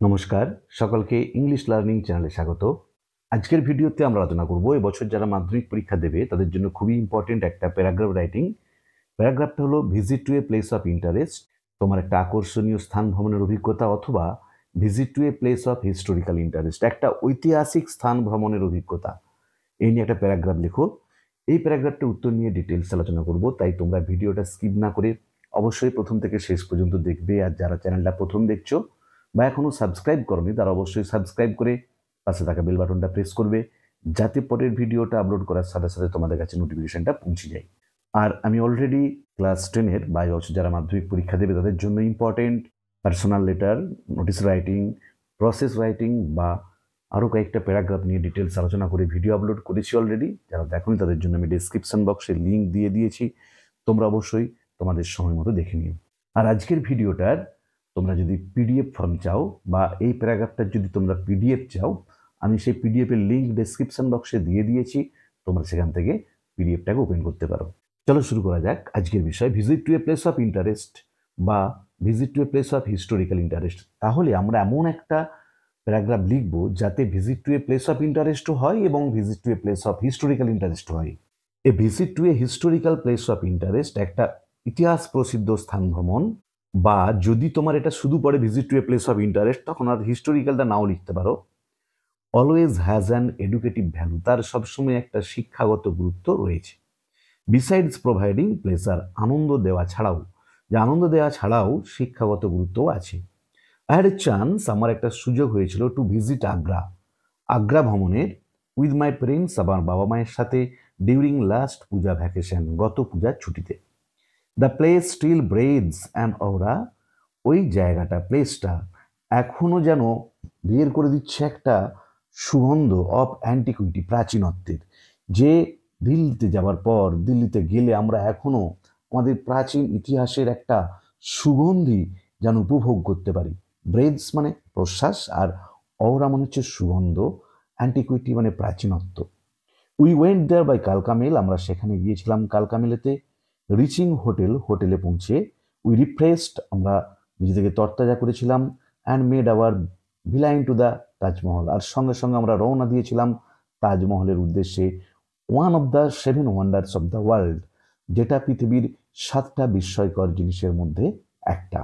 নমস্কার, সকলকে English learning চ্যানেলে স্বাগত। আজকের ভিডিওতে আমরা আলোচনা করব এবছর যারা মাধ্যমিক পরীক্ষা দেবে তাদের জন্য খুবই ইম্পর্টেন্ট একটা প্যারাগ্রাফ রাইটিং। প্যারাগ্রাফটা হলো visit to a place of interest. তোমার একটা আকর্ষণীয় স্থান ভ্রমণের অভিজ্ঞতা অথবা visit to a place of historical interest, একটা ঐতিহাসিক স্থান ভ্রমণের অভিজ্ঞতা। এই নিয়ে একটা প্যারাগ্রাফ লেখো। এই প্যারাগ্রাফটার উত্তর নিয়ে ডিটেলস আলোচনা করব, তাই তোমরা ভিডিওটা স্কিপ না করে অবশ্যই প্রথম থেকে শেষ পর্যন্ত দেখবে। আর যারা চ্যানেলটা প্রথম দেখছো বা এখনো সাবস্ক্রাইব করনি তারা অবশ্যই সাবস্ক্রাইব করে পাশে থাকা বেল বাটনটা প্রেস করবে, যাতে পরের ভিডিওটা আপলোড করার সাথে সাথে তোমাদের কাছে নোটিফিকেশনটা পৌঁছে যায়। আর আমি অলরেডি ক্লাস 10-এর বা যারা মাধ্যমিক পরীক্ষা দেবে তাদের জন্য important personal letter, notice writing, process writing বা আরও কয়েকটা প্যারাগ্রাফ নিয়ে ডিটেলস আলোচনা করে ভিডিও আপলোড করেছি অলরেডি। যারা দেখোনি তাদের জন্য আমি ডেসক্রিপশন বক্সে লিঙ্ক দিয়ে দিয়েছি, তোমরা অবশ্যই তোমাদের সময় মতো দেখে নিও। আর আজকের ভিডিওটার তোমরা যদি পিডিএফ ফর্ম চাও বা এই প্যারাগ্রাফটার যদি তোমরা পিডিএফ চাও, আমি সেই পিডিএফের লিঙ্ক ডেসক্রিপশন বক্সে দিয়ে দিয়েছি, তোমরা সেখান থেকে পিডিএফটাকে ওপেন করতে পারো। চলো শুরু করা যাক আজকের বিষয়, visit to a place of interest বা visit to a place of historical interest. তাহলে আমরা এমন একটা প্যারাগ্রাফ লিখব যাতে visit to a place of ইন্টারেস্টও হয় এবং visit to a place of historical interest হয়। A visit to a historical place of interest একটা ইতিহাস প্রসিদ্ধ স্থান ভ্রমণ, বা যদি তোমার এটা শুধু পড়ে visit to a place of interest তখন আর হিস্টোরিক্যালটা নাও লিখতে পারো। Always has an educative value, তার সবসময় একটা শিক্ষাগত গুরুত্ব রয়েছে। বিসাইডস প্রোভাইডিং প্লেজার, আনন্দ দেওয়া ছাড়াও, যে আনন্দ দেওয়া ছাড়াও শিক্ষাগত গুরুত্বও আছে। আই হ্যাড এ চান্স, আমার একটা সুযোগ হয়েছিল টু ভিজিট আগ্রা, আগ্রা ভ্রমণের, উইথ মাই প্যারেন্টস, আমার বাবা মায়ের সাথে, ডিউরিং লাস্ট পূজা ভ্যাকেশন, গত পূজার ছুটিতে। The place still breathes and aura, ওই জায়গাটা, প্লেসটা এখনো যেন বের করে দিচ্ছে একটা সুগন্ধ অফ অ্যান্টিকুইটি, প্রাচীনত্বের। যে দিল্লিতে যাওয়ার পর, দিল্লিতে গেলে আমরা এখনো আমাদের প্রাচীন ইতিহাসের একটা সুগন্ধি যেন উপভোগ করতে পারি। ব্রেথস মানে প্রশ্বাস, আর অরা মানে হচ্ছে সুগন্ধ, অ্যান্টিকুইটি মানে প্রাচীনত্ব। উই ওয়েন্ট দেয়ার বাই কালকামেল, আমরা সেখানে গিয়েছিলাম কালকামেলেতে। রিচিং হোটেল, হোটেলে পৌঁছে। উই রিফ্রেশড, আমরা নিজেদেরকে তরতাজা করেছিলাম। And made our beeline to the Taj Mahal, আর সঙ্গে সঙ্গে আমরা রওনা দিয়েছিলাম তাজমহলের উদ্দেশ্যে। One of the 7 wonders of the world, যেটা পৃথিবীর 7টা বিস্ময়কর জিনিসের মধ্যে একটা।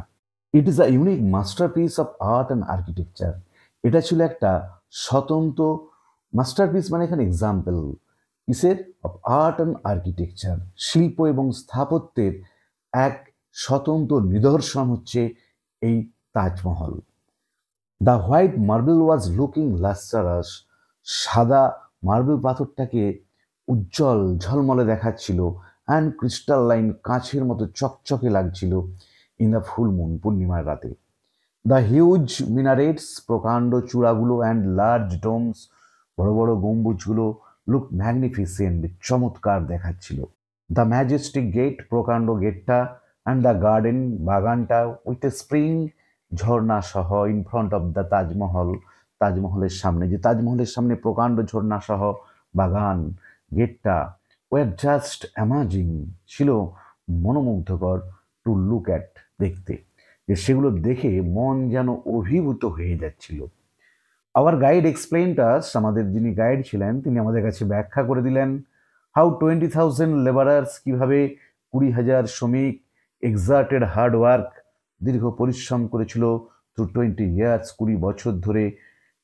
It is a unique masterpiece of art and architecture, এটা ছিল একটা স্বতন্ত্র মাস্টারপিস, মানে এখানে এক্সাম্পল কিসের, অফ আর্ট অ্যান্ড আর্কিটেকচার, শিল্প এবং স্থাপত্যের এক স্বতন্ত্র নিদর্শন হচ্ছে এই Taj Mahal. The white marble was looking লাস্টারাস, সাদা মার্বেল পাথরটাকে উজ্জ্বল ঝলমলে দেখাচ্ছিল। অ্যান্ড ক্রিস্টাল লাইন, কাঁচের মতো চকচকে লাগছিল। ইন দ্য ফুল মুন, পূর্ণিমার রাতে। দ্য হিউজ মিনারেটস, প্রকাণ্ড চূড়াগুলো, অ্যান্ড লার্জ ডোমস, বড় বড় গম্বুজগুলো, লুক ম্যাগনিফিসেন্ট, চমৎকার দেখাচ্ছিল। দ্য ম্যাজেস্টিক গেট, প্রকাণ্ড গেটটা। অ্যান্ড দ্য গার্ডেন, বাগানটা, উইথ এ স্প্রিং, ঝর্ণা সহ, in front of the Taj Mahal, তাজমহলের সামনে, যে তাজমহলের সামনে প্রকাণ্ড ঝর্ণা সহ বাগান, গেটটা, ওয়ার জাস্ট অ্যামাজিং, ছিল মনোমুগ্ধকর টু লুক অ্যাট, দেখতে, যে সেগুলো দেখে মন যেন অভিভূত হয়ে যাচ্ছিল। আওয়ার গাইড এক্সপ্লেইনড আস, আমাদের যিনি গাইড ছিলেন তিনি আমাদের কাছে ব্যাখ্যা করে দিলেন। হাউ 20,000 লেবারার্স, কীভাবে 20,000 শ্রমিক, এক্সার্টেড হার্ড ওয়ার্ক, দীর্ঘ পরিশ্রম করেছিল, থ্রু 20 ইয়ার্স, 20 বছর ধরে,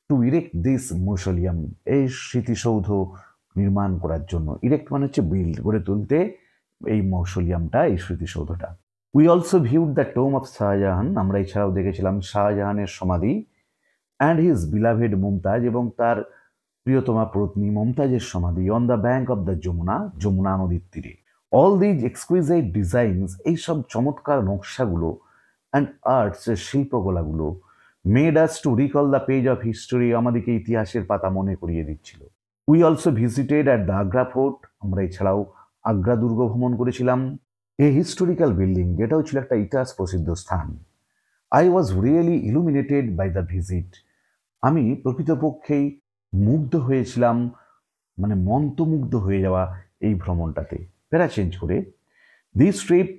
টু ইরেক্ট দিস মৌসোলিয়াম, এই স্মৃতিসৌধ নির্মাণ করার জন্য। ইরেক্ট মানে হচ্ছে বিল্ড, গড়ে তুলতে এই মৌসোলিয়ামটা, এই স্মৃতিসৌধটা। We also viewed the tomb of Shah Jahan, আমরা এছাড়াও দেখেছিলাম শাহজাহানের সমাধি। অ্যান্ড হিজ বিলাভেড মুমতাজ, এবং তার প্রিয়তমা পত্নী মমতাজের সমাধি। On the bank of the Yamuna, Yamuna নদীর তীরে। অল দিজ এক্সকুইজাইট ডিজাইনস, এইসব চমৎকার নকশাগুলো, অ্যান্ড আর্টস, শিল্পকলাগুলো, made us to recall the page of history, আমাদেরকে ইতিহাসের পাতা মনে করিয়ে দিচ্ছিল। We also visited at the Agra fort, আমরা এছাড়াও আগ্রা দুর্গ ভ্রমণ করেছিলাম। এ হিস্টোরিক্যাল বিল্ডিং, যেটাও ছিল একটা ইতিহাস প্রসিদ্ধ স্থান। I was really illuminated by the visit, আমি প্রকৃতপক্ষেই মুগ্ধ হয়েছিলাম, মানে মন্ত্রমুগ্ধ হয়ে যাওয়া এই ভ্রমণটাতে। প্যারা চেঞ্জ করে, দিস ট্রিপ,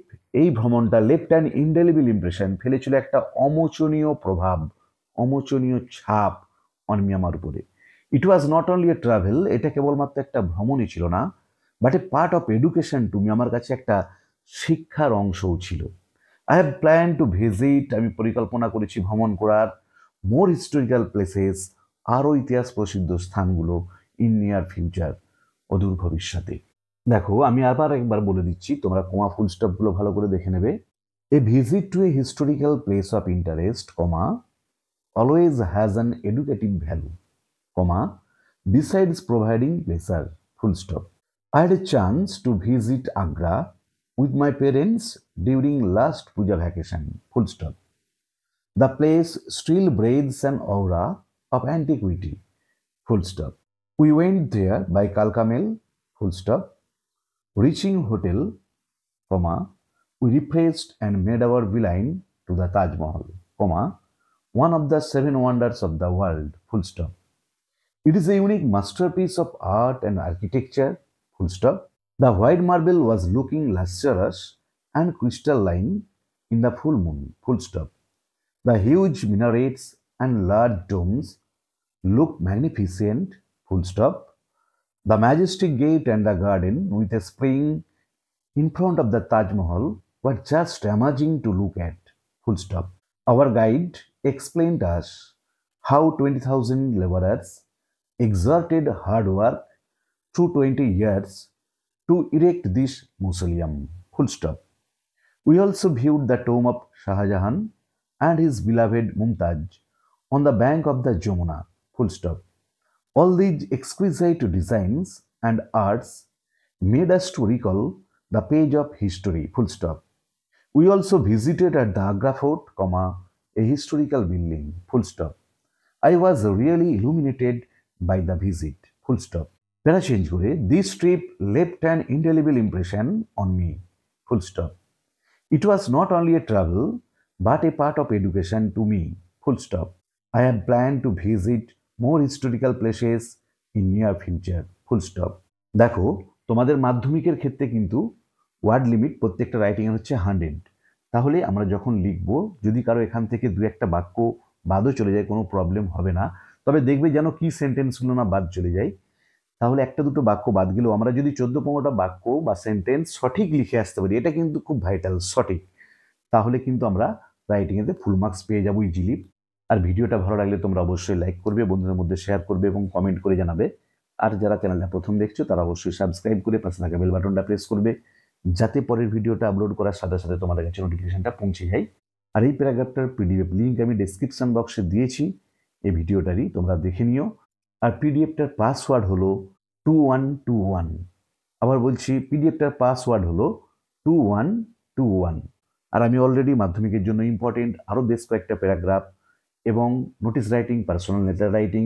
এই ভ্রমণটা লেফট অ্যান ইনডেলিবল ইমপ্রেশন, ফেলেছিল একটা অমোচনীয় প্রভাব অমোচনীয় ছাপ অন মিয়ানমার উপরে। It was not only a travel, এটা কেবলমাত্র একটা ভ্রমণই ছিল না, but a part of education to me, আমার কাছে একটা শিক্ষার অংশও ছিল। I have plan to visit, আমি পরিকল্পনা করেছি ভ্রমণ করার মোর হিস্টোরিক্যাল প্লেসেস, আরও ইতিহাস প্রসিদ্ধ স্থানগুলো ইন নিয়ার ফিউচার, অদূর ভবিষ্যতে। দেখো আমি আবার একবার বলে দিচ্ছি, তোমরা কমা ফুল স্টপগুলো ভালো করে দেখে নেবে। এ visit to a historical place of interest, comma, always has an educative value, comma, besides providing pleasure, full stop. I had a chance to visit Agra with my parents during last Puja vacation, full stop. The place still breathes an aura of antiquity, full stop. We went there by Kalkamel, full stop. Reaching hotel, comma, we refreshed and made our beeline to the Taj Mahal, comma, one of the seven wonders of the world, full stop. It is a unique masterpiece of art and architecture, full stop. The white marble was looking lustrous and crystalline in the full moon, full stop. The huge minarets and large domes looked magnificent, full stop. The majestic gate and the garden with a spring in front of the Taj Mahal were just amazing to look at, full stop. Our guide explained us how 20,000 laborers exerted hard work through 20 years to erect this mausoleum, full stop. We also viewed the tomb of Shah Jahan and his beloved Mumtaz on the bank of the Jamuna, full stop. All these exquisite designs and arts made us to recall the page of history, full stop. We also visited at the Agra Fort, comma, a historical building, full stop. I was really illuminated by the visit, full stop. প্যারা change করে, this trip left an indelible impression on me, full stop. It was not only a travel, but a part of education to me, full stop. I have planned to visit more historical places in near future, full stop. দেখো তোমাদের মাধ্যমিকের ক্ষেত্রে কিন্তু word limit প্রত্যেকটা রাইটিংয়ের হচ্ছে 100। তাহলে আমরা যখন লিখব, যদি কারো এখান থেকে দু একটা বাক্য বাদও চলে যায় কোনো প্রবলেম হবে না, তবে দেখবে যেন কি সেন্টেন্সগুলো না বাদ চলে যায়। তাহলে একটা দুটো বাক্য বাদ গেলেও আমরা যদি 14-15টা বাক্য বা সেন্টেন্স সঠিক লিখে আসতে পারি, এটা কিন্তু খুব ভাইটাল, সঠিক, তাহলে কিন্তু আমরা রাইটিংয়েতে ফুল মার্কস পেয়ে যাবো ইজিলি। আর ভিডিওটা ভালো লাগলে তোমরা অবশ্যই লাইক করবে, বন্ধুদের মধ্যে শেয়ার করবে এবং কমেন্ট করে জানাবে। আর যারা চ্যানেলটা প্রথম দেখছো তারা অবশ্যই সাবস্ক্রাইব করে পাশে থাকা বেল বাটনটা প্রেস করবে, যাতে পরের ভিডিওটা আপলোড করার সাথে সাথে তোমাদের কাছে নোটিফিকেশনটা পৌঁছে যায়। আর এই প্যারাগ্রাফটার পিডিএফ লিঙ্ক আমি ডেসক্রিপশন বক্সে দিয়েছি, এই ভিডিওটারই তোমরা দেখে নিও। আর পিডিএফটার পাসওয়ার্ড হলো 2121। আবার বলছি, পিডিএফটার পাসওয়ার্ড হলো 2121। আর আমি অলরেডি মাধ্যমিকের জন্য ইম্পর্টেন্ট আরও বেশ কয়েকটা প্যারাগ্রাফ এবং notice writing, personal letter writing,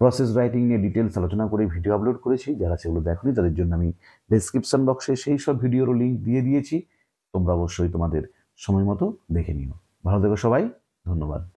process writing নিয়ে ডিটেলস আলোচনা করে ভিডিও আপলোড করেছি। যারা সেগুলো দেখোনি তাদের জন্য আমি ডেসক্রিপশন বক্সে সেই সব ভিডিওরও লিঙ্ক দিয়ে দিয়েছি, তোমরা অবশ্যই তোমাদের সময় মতো দেখে নিও। ভালো থেকো সবাই, ধন্যবাদ।